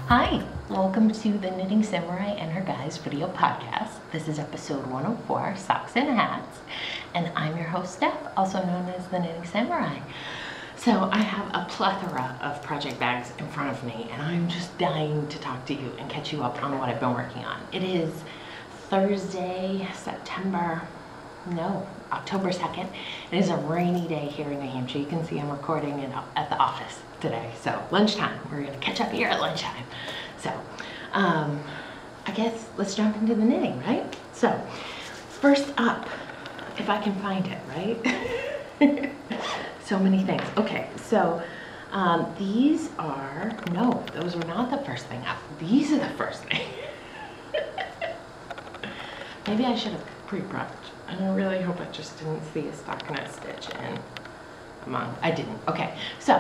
Hi, welcome to the Knitting Samurai and Her Guys video podcast. This is episode 104, Socks and Hats, and I'm your host Steph, also known as the Knitting Samurai. So I have a plethora of project bags in front of me, and I'm just dying to talk to you and catch you up on what I've been working on. It is Thursday, October 2nd. It is a rainy day here in New Hampshire. You can see I'm recording it at the office today. So lunchtime, we're gonna catch up here at lunchtime. So I guess let's jump into the knitting, right? So first up, if I can find it, right? So many things. Okay, so these are, no, those were not the first thing up. These are the first thing. Maybe I should have pre-prepped. And I really hope I just didn't see a stockinette stitch in among. I didn't. Okay, so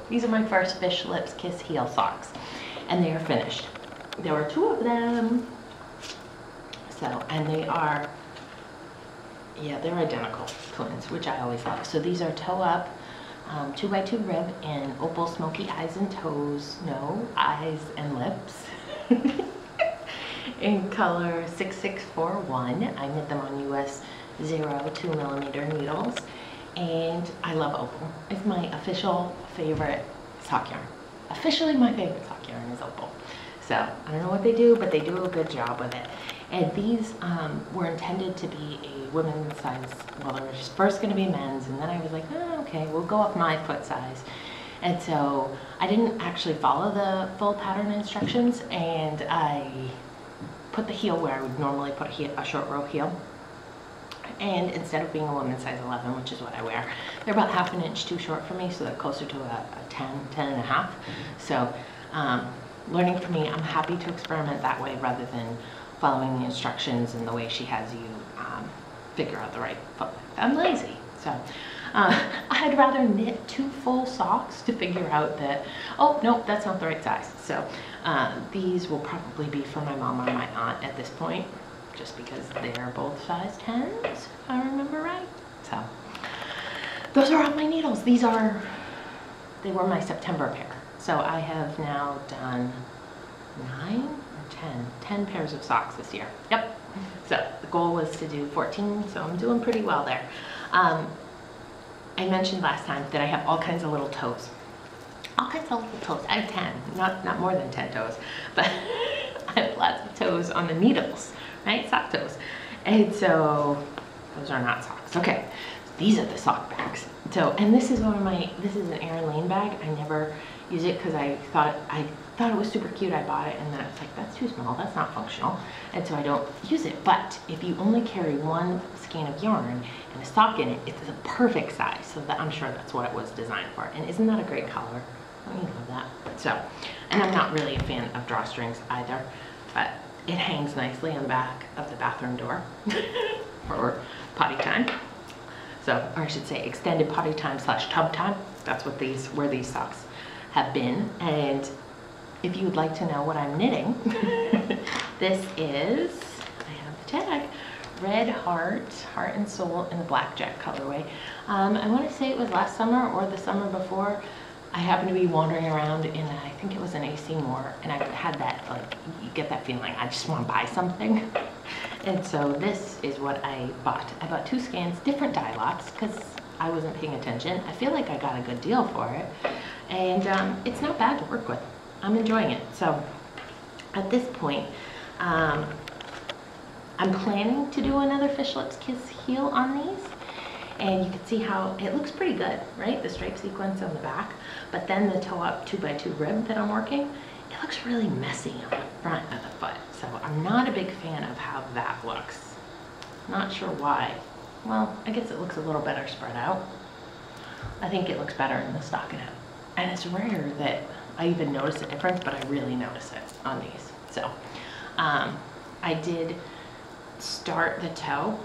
these are my first Fish Lips Kiss heel socks, and they are finished. There were two of them. So, and they are, yeah, they're identical twins, which I always love. So these are toe up, 2x2 rib in opal smoky eyes and toes, no, eyes and lips. In color 6641. I knit them on US 0.2mm needles, and I love opal. It's my official favorite sock yarn. Officially my favorite sock yarn is opal. So I don't know what they do, but they do a good job with it. And these were intended to be a women's size. Well, they were first going to be men's, and then I was like, oh, okay, we'll go up my foot size. And so I didn't actually follow the full pattern instructions, and I put the heel where I would normally put a short row heel. And instead of being a women's size 11, which is what I wear, they're about half an inch too short for me, so they're closer to a 10 and a half. So learning for me, I'm happy to experiment that way rather than following the instructions and the way she has you figure out the right foot. I'm lazy. So I'd rather knit two full socks to figure out that, oh, nope, that's not the right size. So these will probably be for my mom or my aunt at this point, just because they're both size 10s, if I remember right. So those are all my needles. They were my September pair. So I have now done 9 or 10 pairs of socks this year. Yep. So the goal was to do 14, so I'm doing pretty well there. I mentioned last time that I have all kinds of little toes. All kinds of little toes. I have 10, not more than 10 toes, but I have lots of toes on the needles, right? Sock toes. And so those are not socks. Okay, these are the sock bags. So, and this is this is an Erin Lane bag. I never use it because I thought it was super cute. I bought it, and then I was like, that's too small, that's not functional. And so I don't use it. But if you only carry one skein of yarn and a sock in it, it's a perfect size. So I'm sure that's what it was designed for. And isn't that a great color? Don't you love that? So, and I'm not really a fan of drawstrings either, but it hangs nicely on the back of the bathroom door for potty time. So, or I should say extended potty time / tub time. That's what where these socks have been. And if you would like to know what I'm knitting, this is, I have the tag, Red Heart and Soul in the Blackjack colorway. I want to say it was last summer or the summer before. I happened to be wandering around in, I think it was an AC Moore, and I had that, like, you get that feeling, I just want to buy something. And so this is what I bought. I bought 2 scans, different dye lots, because I wasn't paying attention. I feel like I got a good deal for it. And it's not bad to work with. I'm enjoying it. So at this point, I'm planning to do another Fish Lips Kiss heel on these. And you can see how it looks pretty good, right? The stripe sequence on the back, but then the toe up 2x2 rib that I'm working, it looks really messy on the front of the foot. So I'm not a big fan of how that looks. Not sure why. Well, I guess it looks a little better spread out. I think it looks better in the stockinette. And it's rare that I even notice a difference, but I really notice it on these. So I did start the toe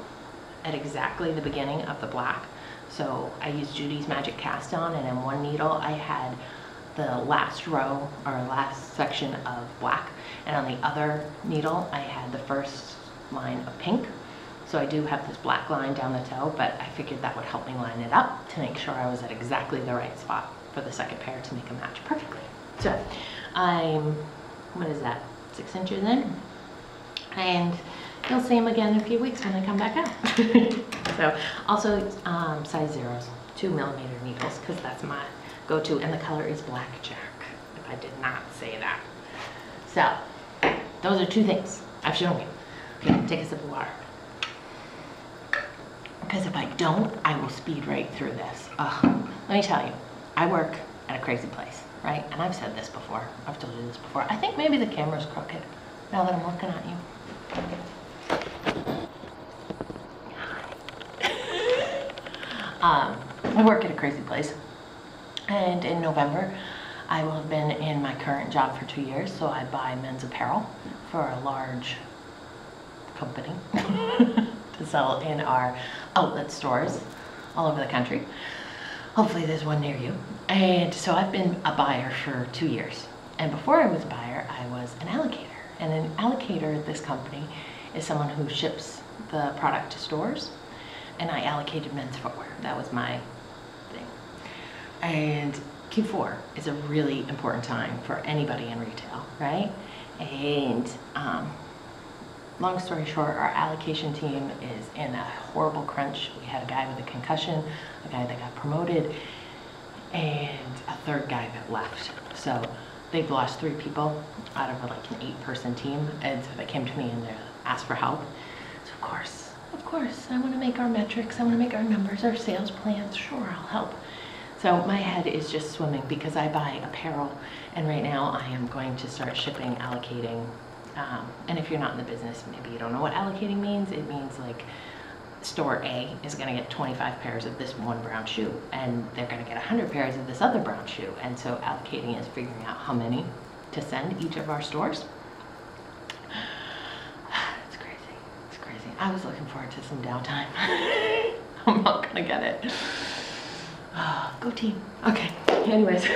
at exactly the beginning of the black. So I used Judy's Magic Cast On, and in one needle I had the last row or last section of black, and on the other needle I had the first line of pink. So I do have this black line down the toe, but I figured that would help me line it up to make sure I was at exactly the right spot for the second pair to make a match perfectly. So I'm, what is that, 6 inches in? And you'll see them again in a few weeks when I come back out. So also size zeros, 2mm needles, because that's my go-to, and the color is blackjack, if I did not say that. So those are 2 things I've shown you. Okay, take a sip of water. Because if I don't, I will speed right through this. Let me tell you, I work at a crazy place, right? And I've said this before. I've told you this before. I think maybe the camera's crooked now that I'm looking at you. I work at a crazy place, and in November I will have been in my current job for 2 years, so I buy men's apparel for a large company to sell in our outlet stores all over the country. Hopefully there's one near you. And so I've been a buyer for 2 years, and before I was a buyer I was an allocator, and an allocator at this company is someone who ships the product to stores, and I allocated men's footwear. That was my thing. And Q4 is a really important time for anybody in retail, right? And long story short, our allocation team is in a horrible crunch. We had a guy with a concussion, a guy that got promoted, and a 3rd guy that left. So they've lost 3 people out of like an 8-person team, and so they came to me and they asked for help. So of course, I want to make our metrics, I want to make our numbers, our sales plans. Sure, I'll help. So my head is just swimming because I buy apparel, and right now I am going to start shipping, allocating. And if you're not in the business, maybe you don't know what allocating means. It means like store A is going to get 25 pairs of this one brown shoe, and they're going to get 100 pairs of this other brown shoe. And so allocating is figuring out how many to send each of our stores. It's crazy. It's crazy. I was looking forward to some downtime. I'm not going to get it. Go team. Okay. Anyways.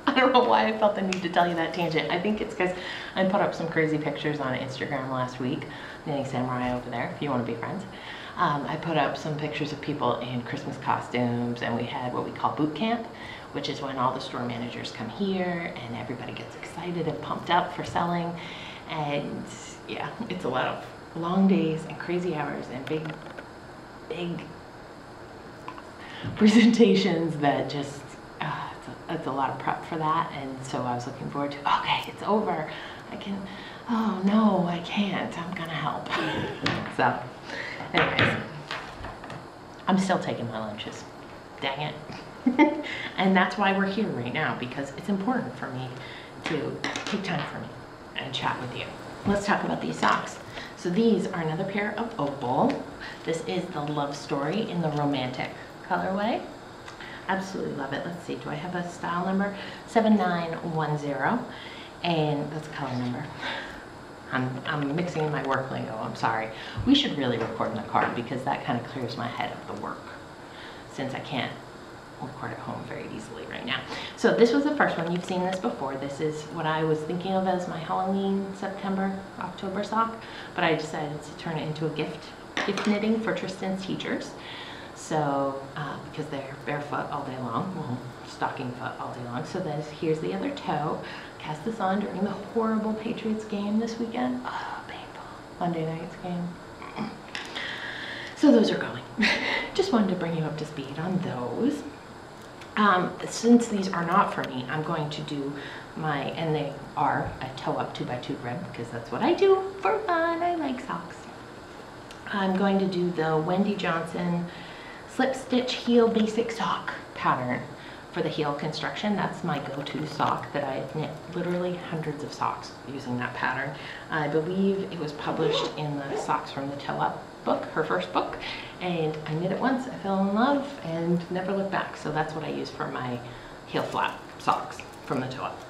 I don't know why I felt the need to tell you that tangent. I think it's because I put up some crazy pictures on Instagram last week. Knitting Samurai over there, if you want to be friends. I put up some pictures of people in Christmas costumes, and we had what we call boot camp, which is when all the store managers come here and everybody gets excited and pumped up for selling. And yeah, it's a lot of long days and crazy hours and big presentations that just it's a lot of prep for that. And so I was looking forward to, okay, it's over, I can, oh no, I can't, I'm gonna help. So anyways, I'm still taking my lunches, dang it. And that's why we're here right now, because it's important for me to take time for me and chat with you. Let's talk about these socks. So these are another pair of Opal. This is the Love Story in the romantic colorway. Absolutely love it. Let's see, do I have a style number? 7910, and that's a color number. I'm mixing in my work lingo, I'm sorry. We should really record in the car because that kind of clears my head of the work, since I can't record at home very easily right now. So this was the first one. You've seen this before. This is what I was thinking of as my Halloween, September, October sock, but I decided to turn it into a gift knitting for Tristan's teachers. So, because they're barefoot all day long, well, stocking foot all day long. So here's the other toe. Cast this on during the horrible Patriots game this weekend. Oh, painful. Monday night's game. So those are going. Just wanted to bring you up to speed on those. Since these are not for me, I'm going to do and they are a toe up 2x2 grid, because that's what I do for fun. I like socks. I'm going to do the Wendy Johnson slip stitch heel basic sock pattern for the heel construction. That's my go-to sock that I've knit literally hundreds of socks using that pattern. I believe it was published in the Socks from the Toe Up book, her first book, and I knit it once, I fell in love, and never looked back. So that's what I use for my heel flap socks from the toe up.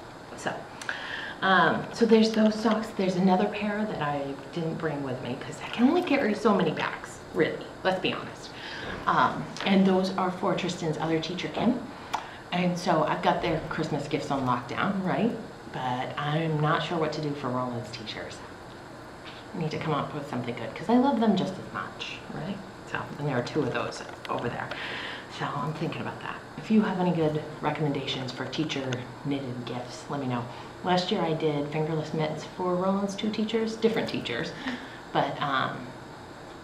So there's those socks. There's another pair that I didn't bring with me because I can only carry so many bags, really, let's be honest. And those are for Tristan's other teacher, Kim. And so I've got their Christmas gifts on lockdown, right? But I'm not sure what to do for Roland's teachers. I need to come up with something good because I love them just as much, right? So, and there are 2 of those over there. So I'm thinking about that. If if you have any good recommendations for teacher knitted gifts, let me know. Last year I did fingerless mitts for Roland's 2 teachers, different teachers, but I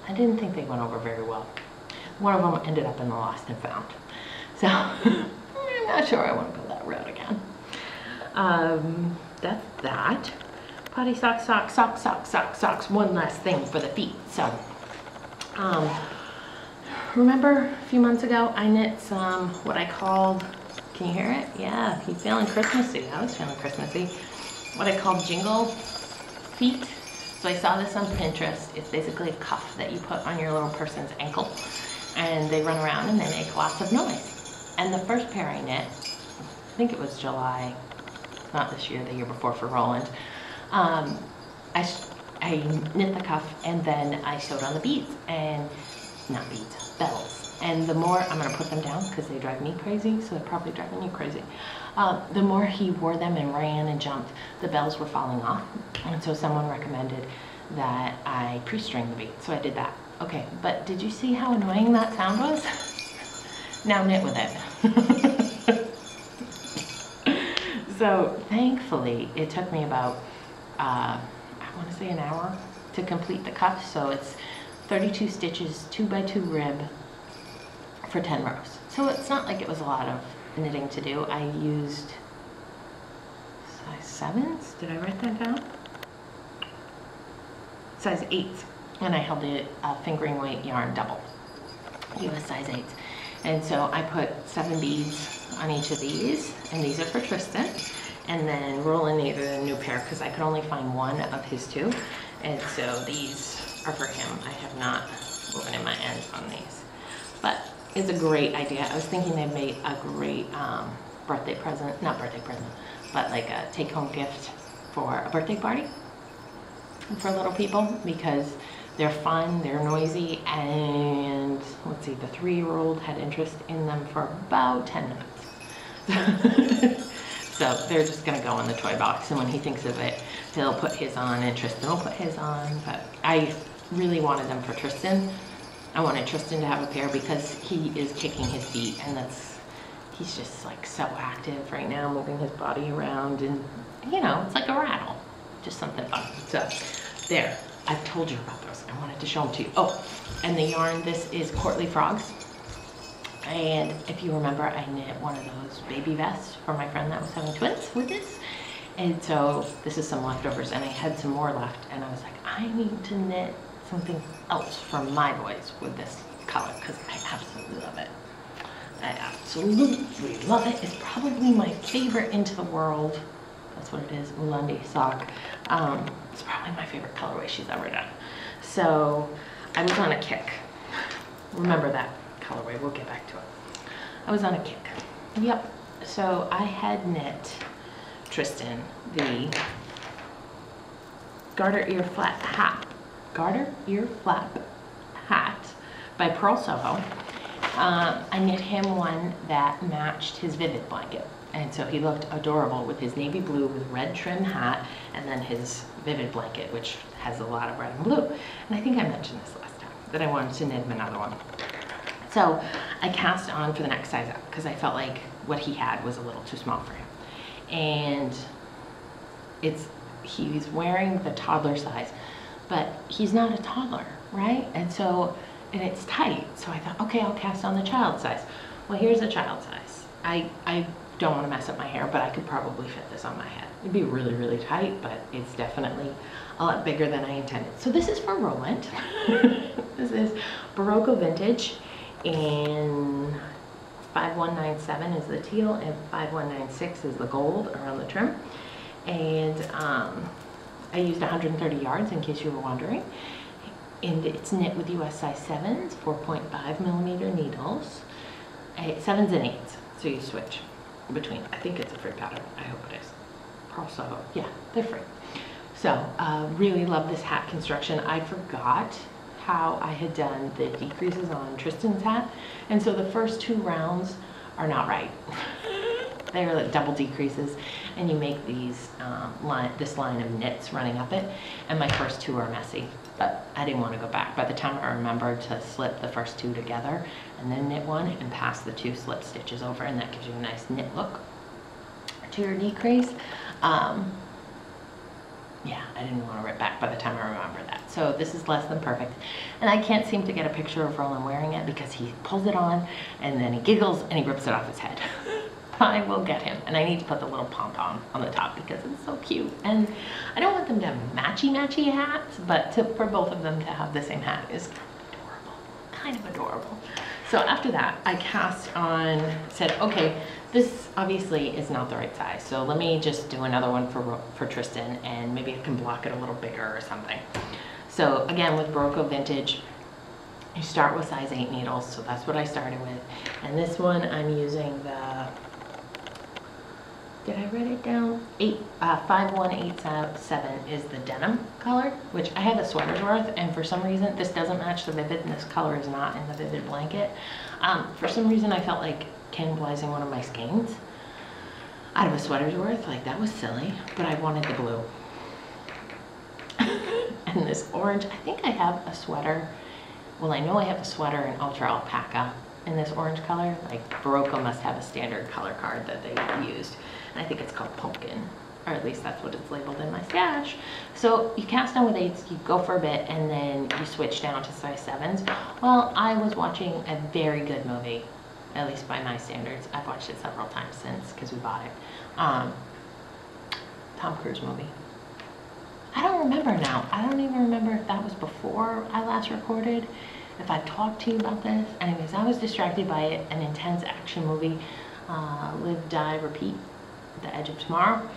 didn't think they went over very well. One of them ended up in the lost and found. So I'm not sure I want to go that route again. That's that. Potty socks, socks, socks, socks, socks, socks. One last thing for the feet. So, remember a few months ago I knit some, what I called, can you hear it? Yeah, he's feeling Christmassy. I was feeling Christmassy. What I called jingle feet. So I saw this on Pinterest. It's basically a cuff that you put on your little person's ankle, and they run around and they make lots of noise. And the first pair I knit, I think it was July, not this year, the year before for Roland, I knit the cuff and then I sewed on the beads, and not beads, bells. And the more, I'm gonna put them down because they drive me crazy, so they're probably driving you crazy. The more he wore them and ran and jumped, the bells were falling off. And so someone recommended that I pre-string the beads, so I did that. Okay, but did you see how annoying that sound was? Now knit with it. So thankfully, it took me about, I want to say an hour to complete the cuff. So it's 32 stitches, 2x2 rib for 10 rows. So it's not like it was a lot of knitting to do. I used size 7s. Did I write that down? Size 8s. And I held it fingering weight yarn double. US size 8s. And so I put 7 beads on each of these, and these are for Tristan. And then Roland needed a new pair because I could only find one of his 2. And so these are for him. I have not woven in my ends on these. But it's a great idea. I was thinking they'd make a great birthday present, not birthday present, but like a take-home gift for a birthday party for little people, because they're fun, they're noisy, and let's see, the 3-year-old had interest in them for about 10 minutes. So they're just gonna go in the toy box, and when he thinks of it, he'll put his on and Tristan will put his on. But I really wanted them for Tristan. I wanted Tristan to have a pair because he is kicking his feet, and he's just like so active right now, moving his body around, and you know, it's like a rattle, just something fun. So there, I've told you about those. I wanted to show them to you. Oh, and the yarn, this is Courtly Frogs. And if you remember, I knit one of those baby vests for my friend that was having twins with this. And so this is some leftovers, and I had some more left, and I was like, I need to knit something else for my boys with this color because I absolutely love it. I absolutely love it. It's probably my favorite into the world. That's what it is, Ulandi sock. It's probably my favorite colorway she's ever done. So I was on a kick. Remember that colorway, we'll get back to it. I was on a kick. Yep, so I had knit Tristan the garter ear flap hat by Pearl Soho. I knit him one that matched his Vivid blanket, and so he looked adorable with his navy blue with red trim hat, and then his Vivid blanket, which has a lot of red and blue. And I think I mentioned this last time, that I wanted to knit him another one. So I cast on for the next size up because I felt like what he had was a little too small for him. And he's wearing the toddler size, but he's not a toddler, right? And it's tight. So I thought, okay, I'll cast on the child size. Well, here's a child size. I don't want to mess up my hair, but I could probably fit this on my head. It'd be really, really tight, but it's definitely a lot bigger than I intended. So this is for Roland. This is Barocco Vintage, and 5197 is the teal and 5196 is the gold around the trim. And I used 130 yards in case you were wondering. And it's knit with US size 7s, 4.5 millimeter needles, 7s and 8s. So you switch between. I think it's a free pattern. I hope it is. Pearl Soho. Yeah, they're free. So really love this hat construction. I forgot how I had done the decreases on Tristan's hat, and so the first 2 rounds are not right. They're like double decreases, and you make these this line of knits running up it, and my first two are messy, but I didn't want to go back. By the time I remembered to slip the first two together and then knit one and pass the two slip stitches over, and that gives you a nice knit look to your decrease. Yeah, I didn't want to rip back by the time I remember that. So this is less than perfect. And I can't seem to get a picture of Roland wearing it because he pulls it on and then he giggles and he rips it off his head. I will get him. And I need to put the little pom-pom on the top because it's so cute. And I don't want them to have matchy-matchy hats, but for both of them to have the same hat is kind of adorable. So after that, I cast on, said, okay, this obviously is not the right size, so let me just do another one for Tristan, and maybe I can block it a little bigger or something. So again, with Berroco Vintage, you start with size 8 needles, so that's what I started with. And this one I'm using the, did I write it down? 5187 is the denim color, which I have a sweater's worth, and for some reason this doesn't match the Vivid, and this color is not in the Vivid blanket. For some reason I felt like cannibalizing one of my skeins out of a sweater's worth. Like, that was silly, but I wanted the blue. And this orange, I think I have a sweater. Well, I know I have a sweater in Ultra Alpaca in this orange color. Like, Berroco must have a standard color card that they used. And I think it's called Pumpkin, or at least that's what it's labeled in my stash. So you cast on with 8s, you go for a bit, and then you switch down to size 7s. Well, I was watching a very good movie, at least by my standards. I've watched it several times since, because we bought it. Tom Cruise movie. I don't remember now. I don't even remember if that was before I last recorded, if I talked to you about this. Anyways, I was distracted by it, an intense action movie, Live, Die, Repeat, The Edge of Tomorrow,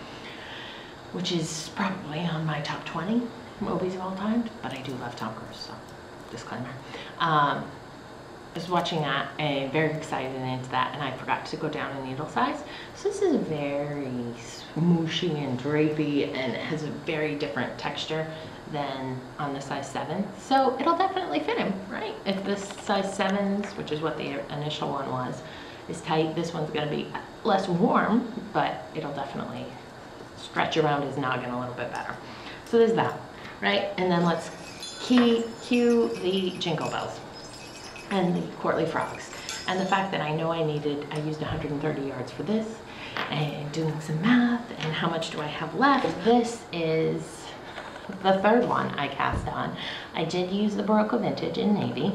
which is probably on my top 20 movies of all time, but I do love Tom Cruise, so disclaimer. I was watching that and very excited and into that, and I forgot to go down in needle size. So this is very smooshy and drapey, and it has a very different texture than on the size 7. So it'll definitely fit him, right? If this size 7s, which is what the initial one was, is tight, this one's gonna be less warm, but it'll definitely stretch around his noggin a little bit better. So there's that, right? And then let's cue the Jingle Bells and the Courtly Frogs. And the fact that I know I used 130 yards for this, and doing some math, and how much do I have left? This is the third one I cast on. I did use the Berroco Vintage in navy.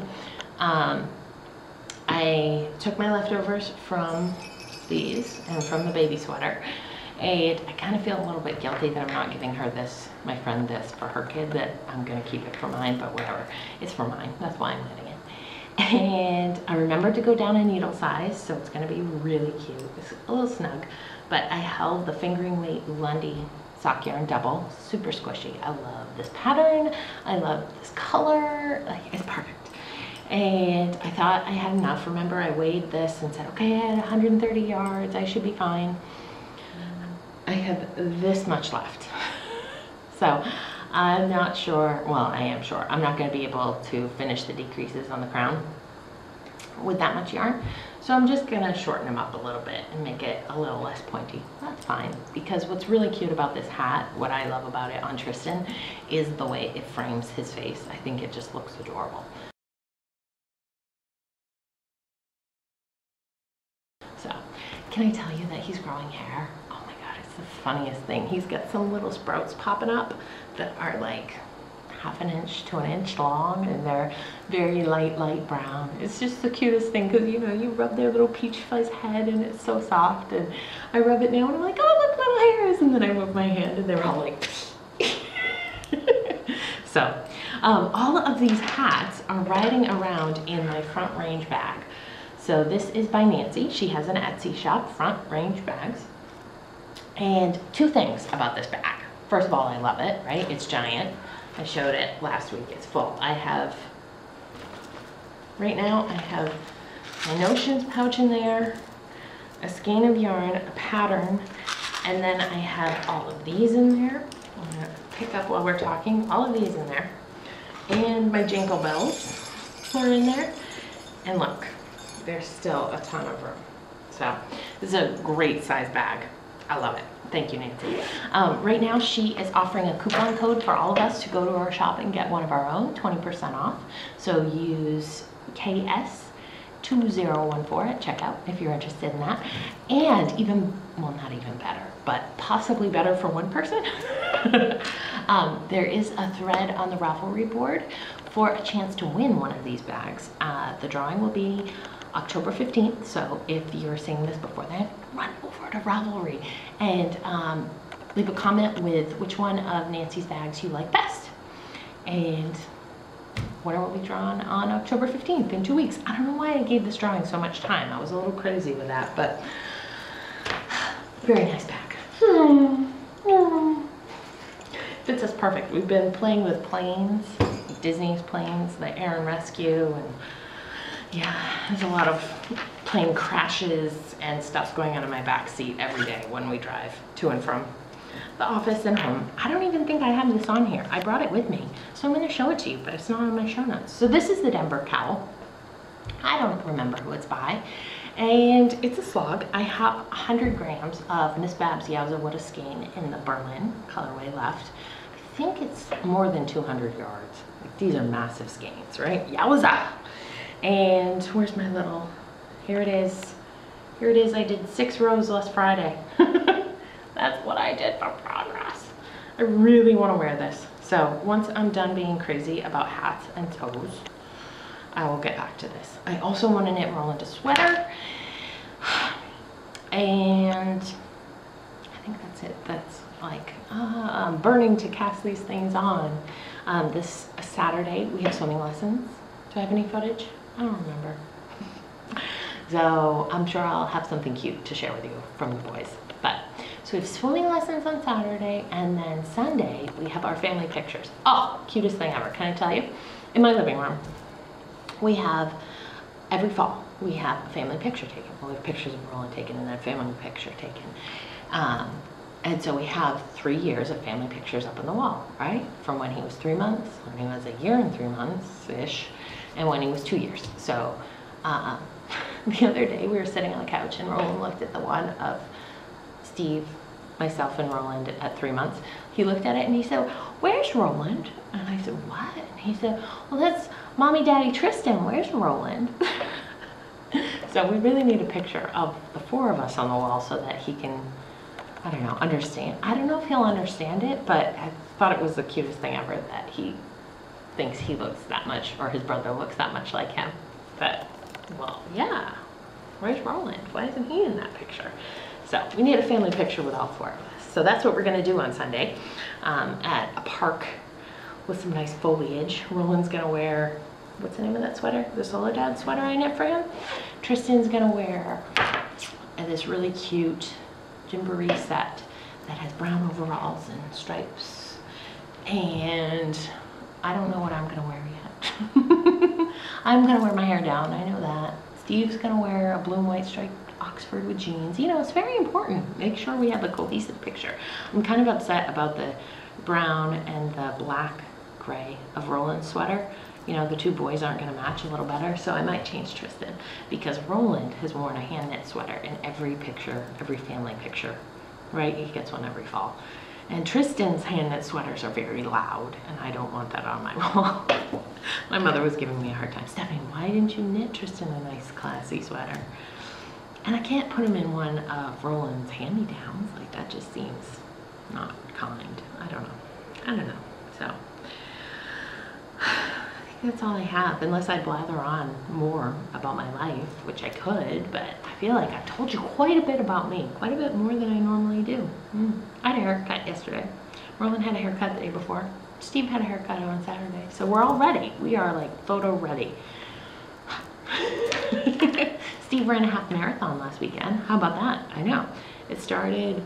I took my leftovers from these and from the baby sweater, and I kind of feel a little bit guilty that I'm not giving her this, my friend, this for her kid, that I'm gonna keep it for mine, but whatever, it's for mine, that's why I'm knitting it. And I remembered to go down in needle size, so it's gonna be really cute. It's a little snug, but I held the fingering weight Lundy sock yarn double, super squishy. I love this pattern, I love this color, like, it's perfect. And I thought I had enough. Remember, I weighed this and said, okay, I had 130 yards, I should be fine. I have this much left. So I'm not sure, well, I am sure, I'm not gonna be able to finish the decreases on the crown with that much yarn. So I'm just gonna shorten them up a little bit and make it a little less pointy. That's fine, because what's really cute about this hat, what I love about it on Tristan, is the way it frames his face. I think it just looks adorable. So, can I tell you that he's growing hair? Oh my God, it's the funniest thing. He's got some little sprouts popping up that are like 1/2 inch to 1 inch long, and they're very light brown. It's just the cutest thing, because you know, you rub their little peach fuzz head and it's so soft, and I rub it now and I'm like, oh, look, little hairs, and then I move my hand and they're all like so all of these hats are riding around in my Front Range bag. So this is by Nancy. She has an Etsy shop, Front Range Bags. And two things about this bag. First of all, I love it, right? It's giant. I showed it last week, it's full. I have, right now, I have my notions pouch in there, a skein of yarn, a pattern, and then I have all of these in there. I'm gonna pick up while we're talking, all of these in there. And my Jingle Bells are in there. And look, there's still a ton of room. So This is a great size bag. I love it. Thank you, Nancy. Right now, she is offering a coupon code for all of us to go to her shop and get one of our own, 20% off. So use KS2014 at checkout if you're interested in that. And even, well, not even better, but possibly better for one person. There is a thread on the Ravelry board for a chance to win one of these bags. The drawing will be October 15th, so if you're seeing this before then, run over to Ravelry and leave a comment with which one of Nancy's bags you like best. And winner will be drawn on October 15th in 2 weeks. I don't know why I gave this drawing so much time. I was a little crazy with that, but very nice bag. Fits us perfect. We've been playing with planes, Disney's planes, the Air and Rescue, and yeah, there's a lot of plane crashes and stuff going on in my back seat every day when we drive to and from the office and home. I don't even think I have this on here. I brought it with me, so I'm going to show it to you, but it's not on my show notes. So this is the Denver cowl. I don't remember who it's by, and it's a slog. I have 100 grams of Miss Babs Yowza What a Skein in the Berlin colorway left. I think it's more than 200 yards. Like, these are massive skeins, right? Yowza! And where's my little, here it is. Here it is, I did 6 rows last Friday. That's what I did for progress. I really want to wear this. So once I'm done being crazy about hats and toes, I will get back to this. I also want to knit Roland a sweater. And I think that's it. That's like, I'm burning to cast these things on. This Saturday, we have swimming lessons. Do I have any footage? I don't remember. So I'm sure I'll have something cute to share with you from the boys. But so we have swimming lessons on Saturday, and then Sunday we have our family pictures. Oh, cutest thing ever. Can I tell you? In my living room, we have, every fall, we have a family picture taken. Well, we have pictures of Roland taken and then a family picture taken. And so we have 3 years of family pictures up on the wall, right? From when he was 3 months, when he was 1 year and 3 months-ish, and when he was 2 years. So the other day we were sitting on the couch and Roland looked at the one of Steve, myself, and Roland at 3 months. He looked at it and he said, "Where's Roland?" And I said, "What?" And he said, "Well, that's Mommy, Daddy, Tristan. Where's Roland?" So we really need a picture of the 4 of us on the wall so that he can, I don't know, understand. I don't know if he'll understand it, but I thought it was the cutest thing ever that he thinks he looks that much, or his brother looks that much like him. But, well, yeah. Where's Roland? Why isn't he in that picture? So we need a family picture with all 4 of us. So that's what we're going to do on Sunday at a park with some nice foliage. Roland's going to wear, what's the name of that sweater? The Soledad sweater I knit for him. Tristan's going to wear this really cute Gymboree set that has brown overalls and stripes. And I don't know what I'm going to wear yet. I'm going to wear my hair down, I know that. Steve's going to wear a blue and white striped Oxford with jeans. You know, it's very important. Make sure we have a cohesive picture. I'm kind of upset about the brown and the black gray of Roland's sweater. You know, the 2 boys aren't going to match a little better, so I might change Tristan, because Roland has worn a hand knit sweater in every picture, every family picture, right? He gets one every fall. And Tristan's hand knit sweaters are very loud, and I don't want that on my wall. My mother was giving me a hard time. "Stephanie, why didn't you knit Tristan a nice classy sweater?" And I can't put him in one of Roland's hand-me-downs. Like, that just seems not kind. I don't know. So I think that's all I have, unless I blather on more about my life, which I could, but I feel like I've told you quite a bit about me, quite a bit more than I normally do. I had a haircut yesterday. Roland had a haircut the day before. Steve had a haircut on Saturday. So we're all ready. We are like photo ready. Steve ran a half marathon last weekend. How about that? I know. It started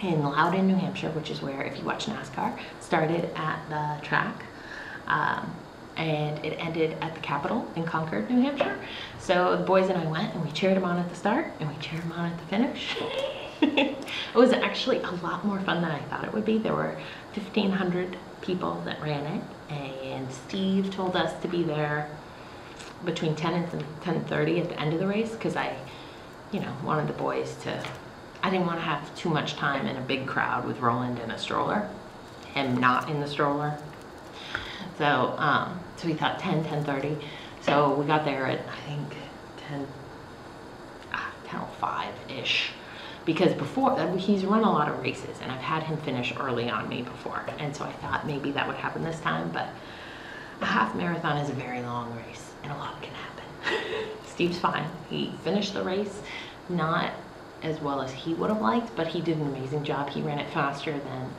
in Loudon, New Hampshire, which is where, if you watch NASCAR, started at the track. And it ended at the Capitol in Concord, New Hampshire. So the boys and I went and we cheered him on at the start and we cheered him on at the finish. It was actually a lot more fun than I thought it would be. There were 1,500 people that ran it, and Steve told us to be there between 10 and 10:30 at the end of the race, because I you know, wanted the boys to, I didn't want to have too much time in a big crowd with Roland in a stroller, him not in the stroller. So, so we thought 10:30. So we got there at, I think, 10:05-ish. Because before, he's run a lot of races, and I've had him finish early on me before. And so I thought maybe that would happen this time, but a half marathon is a very long race, and a lot can happen. Steve's fine. He finished the race, not as well as he would have liked, but he did an amazing job. He ran it faster than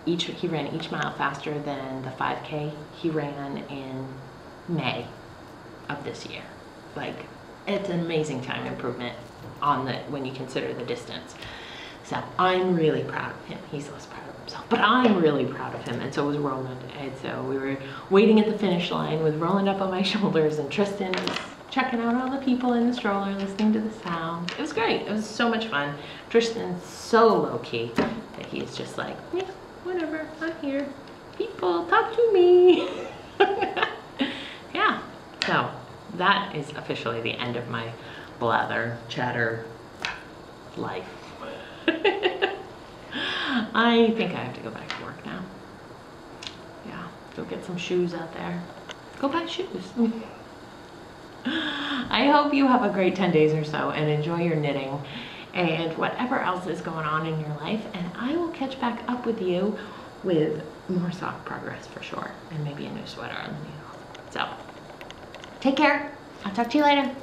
he ran each mile faster than the 5K he ran in May of this year. Like, it's an amazing time improvement on the, when you consider the distance. So I'm really proud of him. He's less proud of himself, but I'm really proud of him, and so was Roland. And so we were waiting at the finish line with Roland up on my shoulders, and Tristan was checking out all the people in the stroller, listening to the sound. It was great. It was so much fun. Tristan's so low-key that he's just like, yeah, whatever, I'm here. People, talk to me. Yeah, so that is officially the end of my blather, chatter life. I think I have to go back to work now. Yeah, go get some shoes out there. Go buy shoes. I hope you have a great 10 days or so and enjoy your knitting and whatever else is going on in your life, and I will catch back up with you with more sock progress for sure, and maybe a new sweater on the needle. So, take care. I'll talk to you later.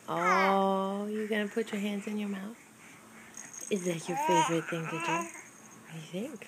Oh, you gonna put your hands in your mouth? Is that your favorite thing to do? What do you think?